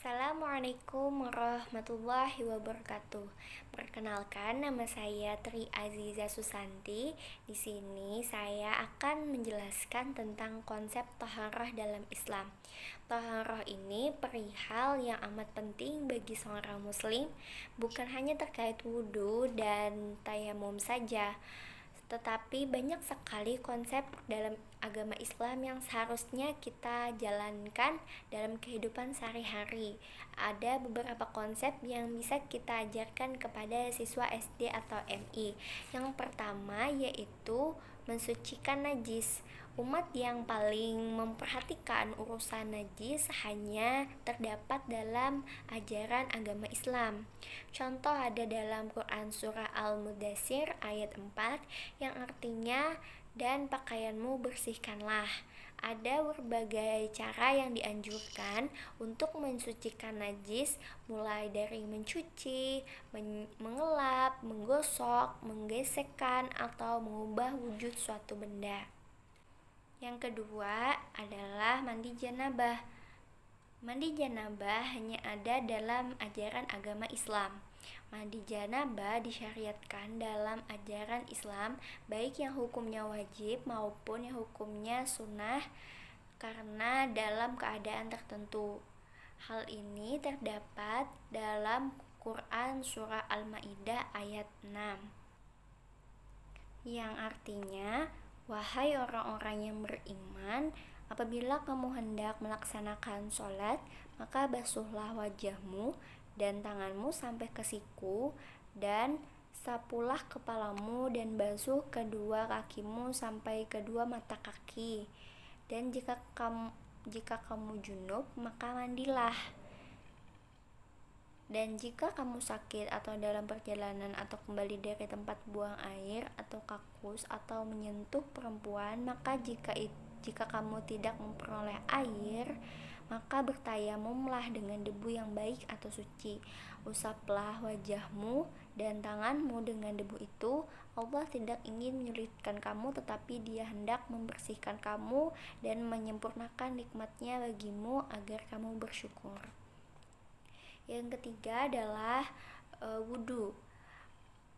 Assalamualaikum warahmatullahi wabarakatuh. Perkenalkan, nama saya Tri Aziza Susanti. Di sini saya akan menjelaskan tentang konsep thaharah dalam Islam. Thaharah ini perihal yang amat penting bagi seorang muslim, bukan hanya terkait wudhu dan tayamum saja, tetapi banyak sekali konsep dalam agama Islam yang seharusnya kita jalankan dalam kehidupan sehari-hari. Ada beberapa konsep yang bisa kita ajarkan kepada siswa SD atau MI. Yang pertama yaitu mensucikan najis. Umat yang paling memperhatikan urusan najis hanya terdapat dalam ajaran agama Islam. Contoh ada dalam Quran surah Al-Mudaththir ayat 4 yang artinya, dan pakaianmu bersihkanlah. Ada berbagai cara yang dianjurkan untuk mensucikan najis, mulai dari mencuci, mengelap, menggosok, menggesekkan, atau mengubah wujud suatu benda. Yang kedua adalah mandi janabah. Mandi janabah hanya ada dalam ajaran agama Islam. Mandi janabah disyariatkan dalam ajaran Islam, baik yang hukumnya wajib maupun yang hukumnya sunnah, karena dalam keadaan tertentu. Hal ini terdapat dalam Quran surah Al-Maidah ayat 6, yang artinya, wahai orang-orang yang beriman, apabila kamu hendak melaksanakan sholat, maka basuhlah wajahmu dan tanganmu sampai ke siku, dan sapulah kepalamu dan basuh kedua kakimu sampai kedua mata kaki. Dan jika kamu junub, maka mandilah. Dan jika kamu sakit atau dalam perjalanan atau kembali dari tempat buang air atau kakus atau menyentuh perempuan, maka jika kamu tidak memperoleh air, maka bertayamumlah dengan debu yang baik atau suci. Usaplah wajahmu dan tanganmu dengan debu itu. Allah tidak ingin menyulitkan kamu, tetapi Dia hendak membersihkan kamu dan menyempurnakan nikmatnya bagimu agar kamu bersyukur. Yang ketiga adalah wudhu.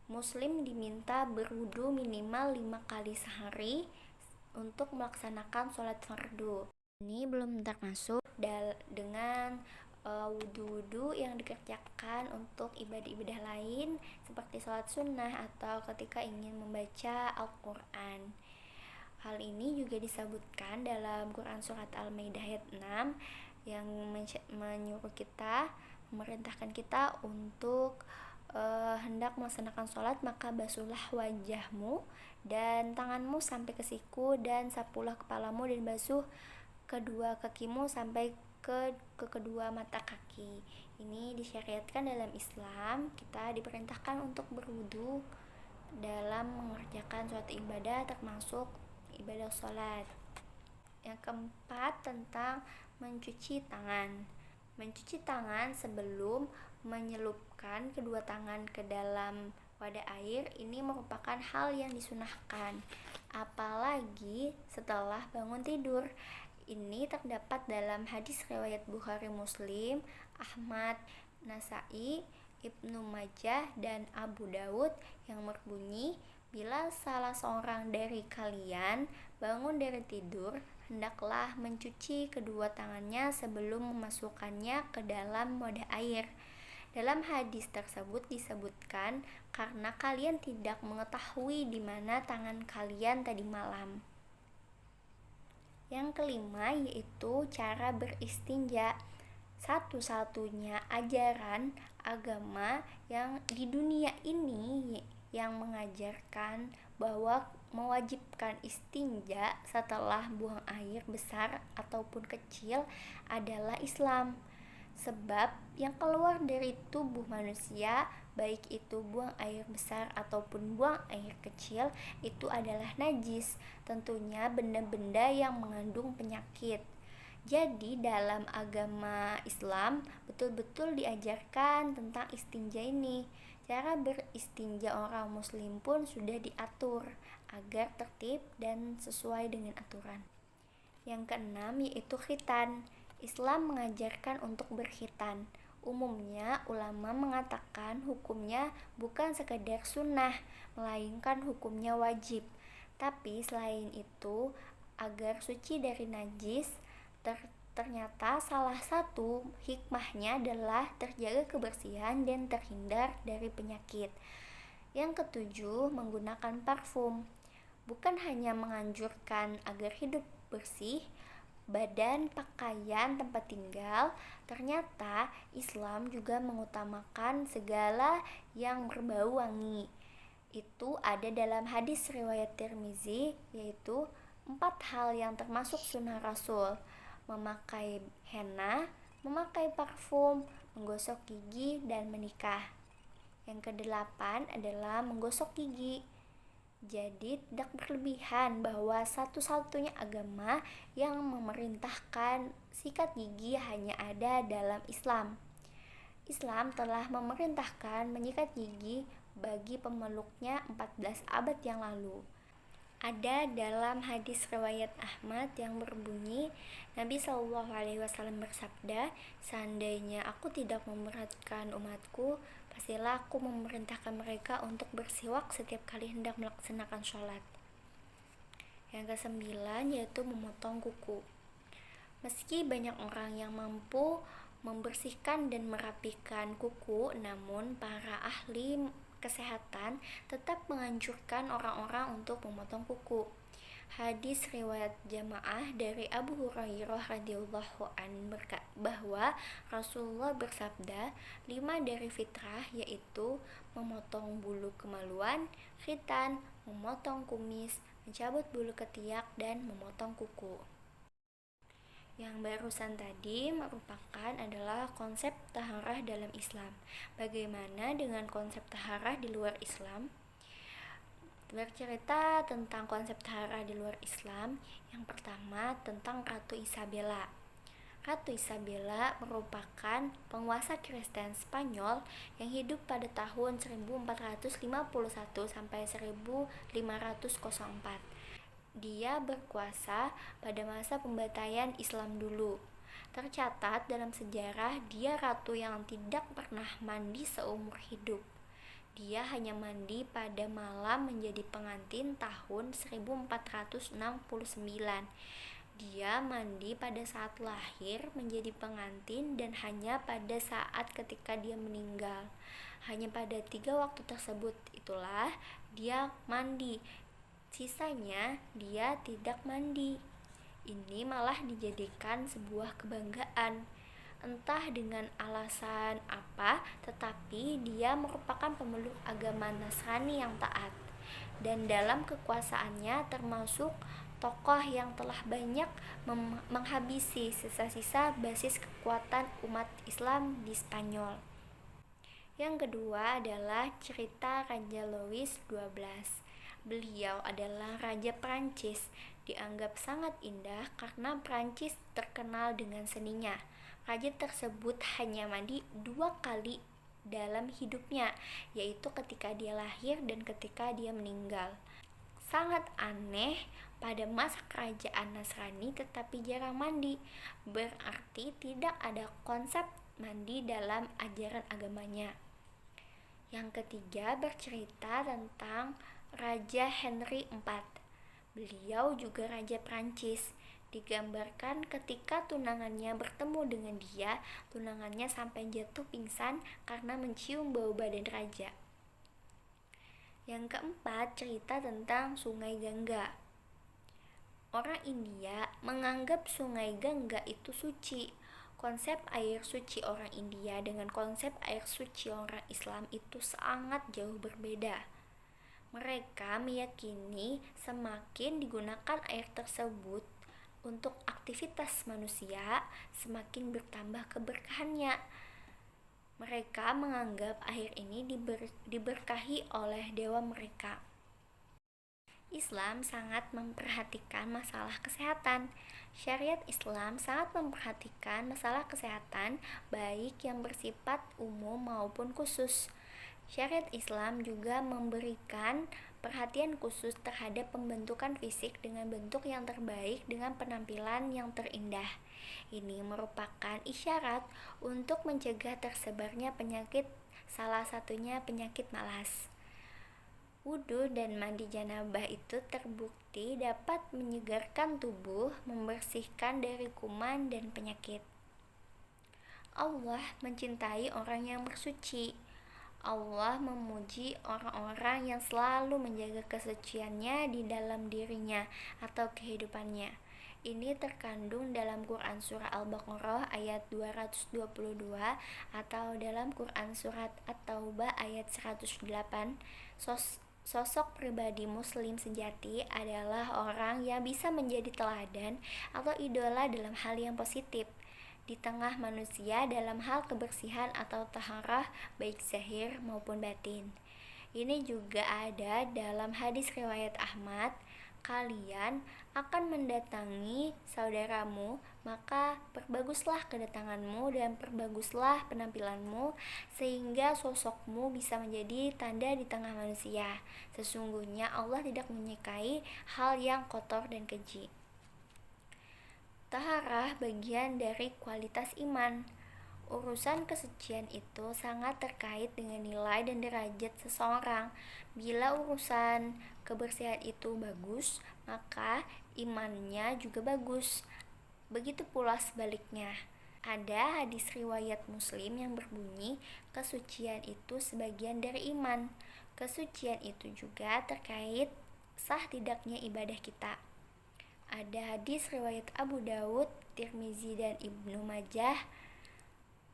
Muslim diminta berwudhu minimal 5 kali sehari untuk melaksanakan sholat fardu. Ini belum termasuk dengan wudhu-wudhu yang dikerjakan untuk ibadah-ibadah lain seperti sholat sunnah atau ketika ingin membaca Al-Quran. Hal ini juga disebutkan dalam Quran surat Al-Maidah ayat 6 yang memerintahkan kita untuk hendak melaksanakan sholat, maka basuhlah wajahmu dan tanganmu sampai ke siku, dan sapulah kepalamu dan basuh kedua kakimu sampai ke kedua mata kaki. Ini disyariatkan dalam Islam. Kita diperintahkan untuk berwudu dalam mengerjakan suatu ibadah, termasuk ibadah sholat. Yang keempat tentang mencuci tangan. Mencuci tangan sebelum menyelupkan kedua tangan ke dalam wadah air ini merupakan hal yang disunahkan, apalagi setelah bangun tidur. Ini terdapat dalam hadis riwayat Bukhari, Muslim, Ahmad, Nasai, Ibnu Majah, dan Abu Daud yang berbunyi, bila salah seorang dari kalian bangun dari tidur, hendaklah mencuci kedua tangannya sebelum memasukkannya ke dalam wadah air. Dalam hadis tersebut disebutkan karena kalian tidak mengetahui di mana tangan kalian tadi malam. Yang kelima yaitu cara beristinja. Satu-satunya ajaran agama yang di dunia ini yang mengajarkan bahwa mewajibkan istinja setelah buang air besar ataupun kecil adalah Islam. Sebab yang keluar dari tubuh manusia, baik itu buang air besar ataupun buang air kecil, itu adalah najis, tentunya benda-benda yang mengandung penyakit. Jadi dalam agama Islam betul-betul diajarkan tentang istinja ini. Cara beristinja orang muslim pun sudah diatur agar tertib dan sesuai dengan aturan. Yang keenam yaitu khitan. Islam mengajarkan untuk berkhitan. Umumnya, ulama mengatakan hukumnya bukan sekedar sunnah, melainkan hukumnya wajib. Tapi selain itu, agar suci dari najis, ternyata salah satu hikmahnya adalah terjaga kebersihan dan terhindar dari penyakit. Yang ketujuh, menggunakan parfum. Bukan hanya menganjurkan agar hidup bersih, badan, pakaian, tempat tinggal, ternyata Islam juga mengutamakan segala yang berbau wangi. Itu ada dalam hadis riwayat Tirmizi, yaitu 4 hal yang termasuk sunnah Rasul: memakai henna, memakai parfum, menggosok gigi, dan menikah. Yang kedelapan adalah menggosok gigi. Jadi tidak berlebihan bahwa satu-satunya agama yang memerintahkan sikat gigi hanya ada dalam Islam. Islam telah memerintahkan menyikat gigi bagi pemeluknya 14 abad yang lalu. Ada dalam hadis riwayat Ahmad yang berbunyi, Nabi SAW bersabda, "Seandainya aku tidak memberatkan umatku, pastilah aku memerintahkan mereka untuk bersiwak setiap kali hendak melaksanakan sholat." Yang kesembilan yaitu memotong kuku. Meski banyak orang yang mampu membersihkan dan merapikan kuku, namun para ahli kesehatan tetap menganjurkan orang-orang untuk memotong kuku. Hadis riwayat jamaah dari Abu Hurairah radhiyallahu anhu bahwa Rasulullah bersabda, 5 dari fitrah yaitu memotong bulu kemaluan, khitan, memotong kumis, mencabut bulu ketiak, dan memotong kuku. Yang barusan tadi merupakan adalah konsep taharah dalam Islam. Bagaimana dengan konsep taharah di luar Islam? Bercerita tentang konsep taharah di luar Islam, yang pertama tentang Ratu Isabella. Ratu Isabella merupakan penguasa Kristen Spanyol yang hidup pada tahun 1451 sampai 1504. Dia berkuasa pada masa pembantaian Islam dulu. Tercatat dalam sejarah dia ratu yang tidak pernah mandi seumur hidup. Dia hanya mandi pada malam menjadi pengantin tahun 1469. Dia mandi pada saat lahir menjadi pengantin dan hanya pada saat ketika dia meninggal. Hanya pada 3 waktu tersebut itulah dia mandi. Sisanya dia tidak mandi. Ini malah dijadikan sebuah kebanggaan. Entah dengan alasan apa, tetapi dia merupakan pemeluk agama Nasrani yang taat. Dan dalam kekuasaannya termasuk tokoh yang telah banyak menghabisi sisa-sisa basis kekuatan umat Islam di Spanyol. Yang kedua adalah cerita Raja Louis XII. Beliau adalah Raja Prancis, dianggap sangat indah karena Prancis terkenal dengan seninya. Raja tersebut hanya mandi 2 kali dalam hidupnya, yaitu ketika dia lahir dan ketika dia meninggal. Sangat aneh, pada masa kerajaan Nasrani tetapi jarang mandi, berarti tidak ada konsep mandi dalam ajaran agamanya. Yang ketiga bercerita tentang Raja Henry IV. Beliau juga Raja Prancis. Digambarkan ketika tunangannya bertemu dengan dia, tunangannya sampai jatuh pingsan karena mencium bau badan raja. Yang keempat, cerita tentang Sungai Gangga. Orang India menganggap Sungai Gangga itu suci. Konsep air suci orang India dengan konsep air suci orang Islam itu sangat jauh berbeda. Mereka meyakini semakin digunakan air tersebut untuk aktivitas manusia, semakin bertambah keberkahannya. Mereka menganggap air ini diberkahi oleh dewa mereka. Islam sangat memperhatikan masalah kesehatan. Syariat Islam sangat memperhatikan masalah kesehatan, baik yang bersifat umum maupun khusus. Syariat Islam juga memberikan perhatian khusus terhadap pembentukan fisik dengan bentuk yang terbaik dengan penampilan yang terindah. Ini merupakan isyarat untuk mencegah tersebarnya penyakit, salah satunya penyakit malas. Wudhu dan mandi janabah itu terbukti dapat menyegarkan tubuh, membersihkan dari kuman dan penyakit. Allah mencintai orang yang bersuci. Allah memuji orang-orang yang selalu menjaga kesuciannya di dalam dirinya atau kehidupannya. Ini terkandung dalam Quran Surah Al-Baqarah ayat 222 atau dalam Quran Surat At-Taubah ayat 108. Sosok pribadi muslim sejati adalah orang yang bisa menjadi teladan atau idola dalam hal yang positif di tengah manusia dalam hal kebersihan atau taharah baik zahir maupun batin. Ini juga ada dalam hadis riwayat Ahmad, kalian akan mendatangi saudaramu, maka perbaguslah kedatanganmu dan perbaguslah penampilanmu, sehingga sosokmu bisa menjadi tanda di tengah manusia. Sesungguhnya Allah tidak menyukai hal yang kotor dan keji. Taharah bagian dari kualitas iman. Urusan kesucian itu sangat terkait dengan nilai dan derajat seseorang. Bila urusan kebersihan itu bagus, maka imannya juga bagus. Begitu pula sebaliknya. Ada hadis riwayat Muslim yang berbunyi, kesucian itu sebagian dari iman. Kesucian itu juga terkait sah tidaknya ibadah kita. Ada hadis riwayat Abu Daud, Tirmizi dan Ibnu Majah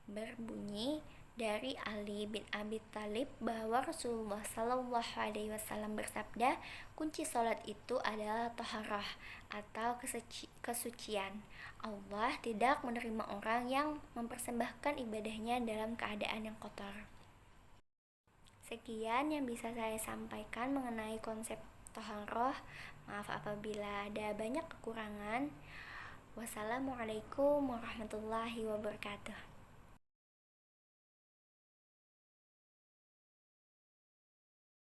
berbunyi dari Ali bin Abi Thalib bahwa Rasulullah Shallallahu Alaihi Wasallam bersabda, kunci salat itu adalah taharah atau kesucian. Allah tidak menerima orang yang mempersembahkan ibadahnya dalam keadaan yang kotor. Sekian yang bisa saya sampaikan mengenai konsep taharah. Maaf apabila ada banyak kekurangan. Wassalamualaikum warahmatullahi wabarakatuh.